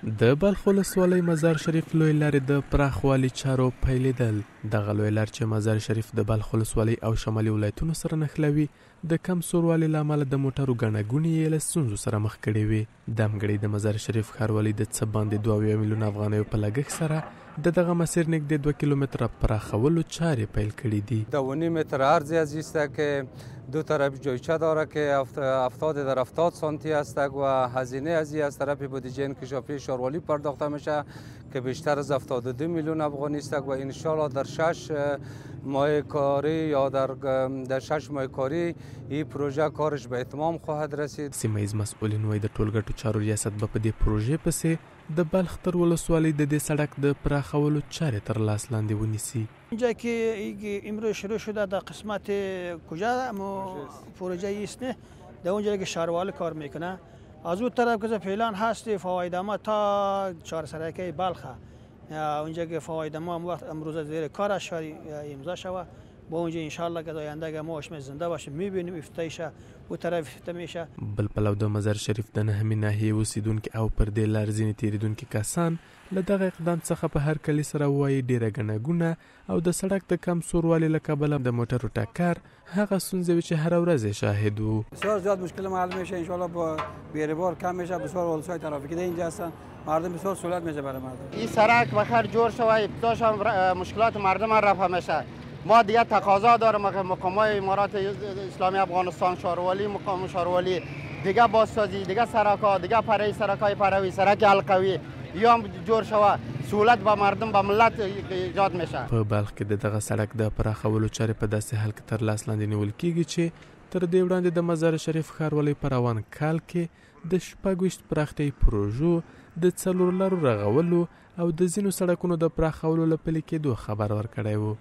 د بلخ ولسوالۍ مزار شریف لوی لارې د پراخوالي چارو پیلېدل. دغه لوی لار چې مزار شریف د بلخ ولسوالۍ او شمالي ولایتونو سره نښلوي د کم سوروالي له امله د موټرو ګڼه ګوڼې یې له ستونزو سره مخ کړې وي. دمګړۍ د مزار شریف ښاروالي د څه باندې 2 میلیون افغانیو په لګښت سره د دغه مسیر نږدې 2 کیلومتره پراخولو چارې پیل کړي دي. 2.5 متر عرضی است که دو طرف جایچه داره که 70 در 70 سانتی است و هزینه از از طرف بودجه انکشافی شهرواری پرداخته میشه که بیشتر از 72 میلیون افغانی است و ان شاء در 6 ماه کاری یا در 6 ماه کاری این پروژه کارش به اتمام خواهد رسید. سیمه‌ایز مسئولین وایي د ټولګټو چارو ریاست به په دې پروژې پسې د بلخ تر ولسوالۍ د دې سړک د پراخولو چارې تر لاس لاندې ونیسي. اینجا که امروز شروع شده در قسمت کجا پروژه است نه در اونجا که شهروال کار میکنه از اون طرف که فعلا هست فوایدما تا چهار سرکه بلخ اونجا که فوایدما وقت امروز زیر کار شهری امضا شود با اونجا ان شاء الله که آینده که ما اشم زنده باشیم میبینیم افتتاحش او طرف افتتاح میشه. بل پلو د مزار شریف د نهمې ناحیې اوسیدونکي او پر دې لار ځینې تیریدونکي کسان له دغه اقدام څخه په هر کلي سره وایي ډیره ګڼه ګوڼه او د سړک د کم سوروالي له کبله د موټرو ټکر هغه ستونزې وي چې هره ورځ یې شاهد وو. بسیار زیاد مشکل حل میشه ان شاء الله با بیربار کم میشه. بسیار ولسای ترافیکی ده اینجا هستن مردم بسیار سهولت میشه برای مردم. این سرک بخیر جور شوه ابتداش مشکلات مردم رفع میشه. ما دیگه تقاضا دارم که مقامات امارات اسلامی افغانستان شهرواری مقام شهرواری دیگه بازسازی دیگه سرک‌ها دیگه پرای سرک‌های پروی سرک حلقوی یا هم جور شوه سهولت به مردم به ملت ایجاد میشه. په بلخ کې د دغه سړک د پراخولو چارې په داسې حال کې تر لاس لاندې نیول کیږي چې تر دې وړاندې د مزار شریف ښاروالۍ په روان کال کې د 26 پراختیايي پروژو د 4 لارو رغولو او د ځینو سړکونو د پراخولو له پلي کېدو خبر ورکړی و.